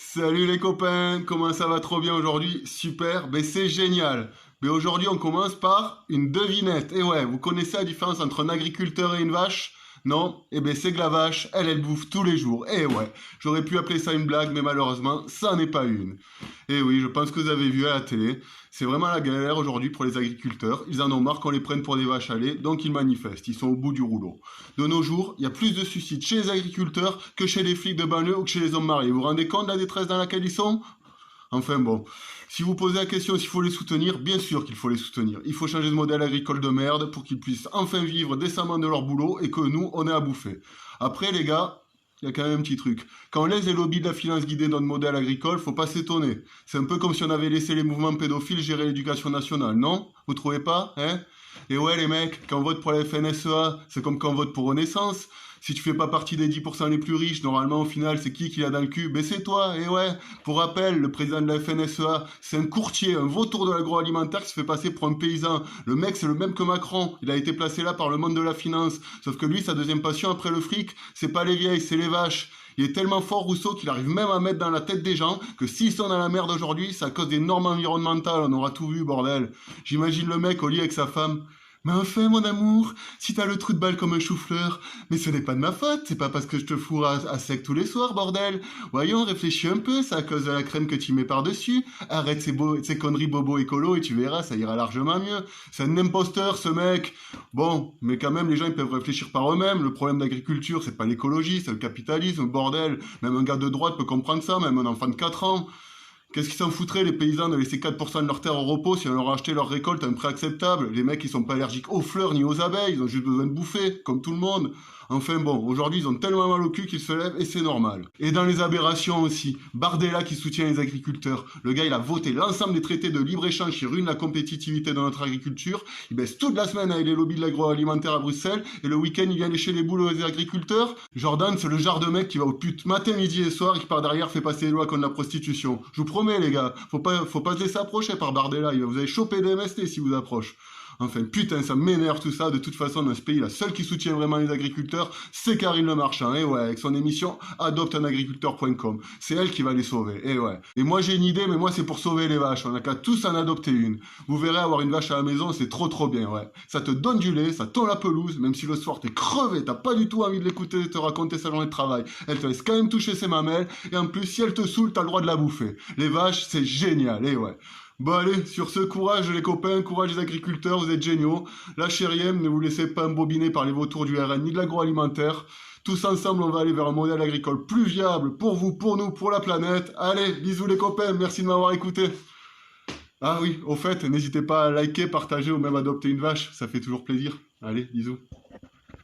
Salut les copains, comment ça va trop bien aujourd'hui? Super, ben c'est génial. Mais aujourd'hui on commence par une devinette. Et ouais, vous connaissez la différence entre un agriculteur et une vache? Non? Eh ben c'est que la vache, elle bouffe tous les jours. Et ouais, j'aurais pu appeler ça une blague, mais malheureusement, ça n'est pas une. Et oui, je pense que vous avez vu à la télé, c'est vraiment la galère aujourd'hui pour les agriculteurs. Ils en ont marre qu'on les prenne pour des vaches à lait, donc ils manifestent, ils sont au bout du rouleau. De nos jours, il y a plus de suicides chez les agriculteurs que chez les flics de banlieue ou que chez les hommes mariés. Vous vous rendez compte de la détresse dans laquelle ils sont? Enfin bon, si vous posez la question s'il faut les soutenir, bien sûr qu'il faut les soutenir. Il faut changer de modèle agricole de merde pour qu'ils puissent enfin vivre décemment de leur boulot et que nous, on ait à bouffer. Après, les gars, il y a quand même un petit truc. Quand on laisse les lobbies de la finance guider notre modèle agricole, faut pas s'étonner. C'est un peu comme si on avait laissé les mouvements pédophiles gérer l'éducation nationale, non? Vous trouvez pas, hein? Et ouais, les mecs, quand on vote pour la FNSEA, c'est comme quand on vote pour Renaissance. Si tu fais pas partie des 10% les plus riches, normalement, au final, c'est qui l'a dans le cul? Ben c'est toi, et ouais. Pour rappel, le président de la FNSEA, c'est un courtier, un vautour de l'agroalimentaire qui se fait passer pour un paysan. Le mec, c'est le même que Macron. Il a été placé là par le monde de la finance. Sauf que lui, sa deuxième passion après le fric, c'est pas les vieilles, c'est les vaches. Il est tellement fort, Rousseau, qu'il arrive même à mettre dans la tête des gens que s'ils sont dans la merde aujourd'hui, c'est à cause des normes environnementales. On aura tout vu, bordel. J'imagine le mec au lit avec sa femme. Mais enfin, mon amour, si t'as le trou de balle comme un chou-fleur, mais ce n'est pas de ma faute, c'est pas parce que je te fourre à sec tous les soirs, bordel. Voyons, réfléchis un peu, c'est à cause de la crème que tu mets par-dessus. Arrête ces conneries bobo écolo et tu verras, ça ira largement mieux. C'est un imposteur, ce mec. Bon, mais quand même, les gens, ils peuvent réfléchir par eux-mêmes. Le problème d'agriculture, c'est pas l'écologie, c'est le capitalisme, bordel. Même un gars de droite peut comprendre ça, même un enfant de 4 ans. Qu'est-ce qu'ils s'en foutraient, les paysans, de laisser 4% de leur terre au repos si on leur achetait leur récolte à un prix acceptable? Les mecs, ils sont pas allergiques aux fleurs ni aux abeilles, ils ont juste besoin de bouffer, comme tout le monde. Enfin bon, aujourd'hui, ils ont tellement mal au cul qu'ils se lèvent et c'est normal. Et dans les aberrations aussi, Bardella qui soutient les agriculteurs. Le gars, il a voté l'ensemble des traités de libre-échange qui ruinent la compétitivité de notre agriculture. Il baisse toute la semaine avec les lobbies de l'agroalimentaire à Bruxelles et le week-end, il vient lécher les boules aux agriculteurs. Jordan, c'est le genre de mec qui va au pute matin, midi et soir et qui par derrière fait passer les lois contre la prostitution. Je vous promets, les gars, faut pas se laisser approcher par Bardella. Vous allez choper des MST si vous approche. Enfin, putain, ça m'énerve tout ça. De toute façon, dans ce pays, la seule qui soutient vraiment les agriculteurs, c'est Karine Le Marchand. Et ouais, avec son émission adopteunagriculteur.com. C'est elle qui va les sauver. Et ouais. Et moi, j'ai une idée, mais moi, c'est pour sauver les vaches. On a qu'à tous en adopter une. Vous verrez, avoir une vache à la maison, c'est trop bien, ouais. Ça te donne du lait, ça tond la pelouse, même si le soir, t'es crevé, t'as pas du tout envie de l'écouter te raconter sa journée de travail. Elle te laisse quand même toucher ses mamelles. Et en plus, si elle te saoule, t'as le droit de la bouffer. Les vaches, c'est génial. Et ouais. Bon allez, sur ce, courage les copains, courage les agriculteurs, vous êtes géniaux. Lâchez rien, ne vous laissez pas embobiner par les vautours du RN ni de l'agroalimentaire. Tous ensemble, on va aller vers un modèle agricole plus viable pour vous, pour nous, pour la planète. Allez, bisous les copains, merci de m'avoir écouté. Ah oui, au fait, n'hésitez pas à liker, partager ou même adopter une vache, ça fait toujours plaisir. Allez, bisous.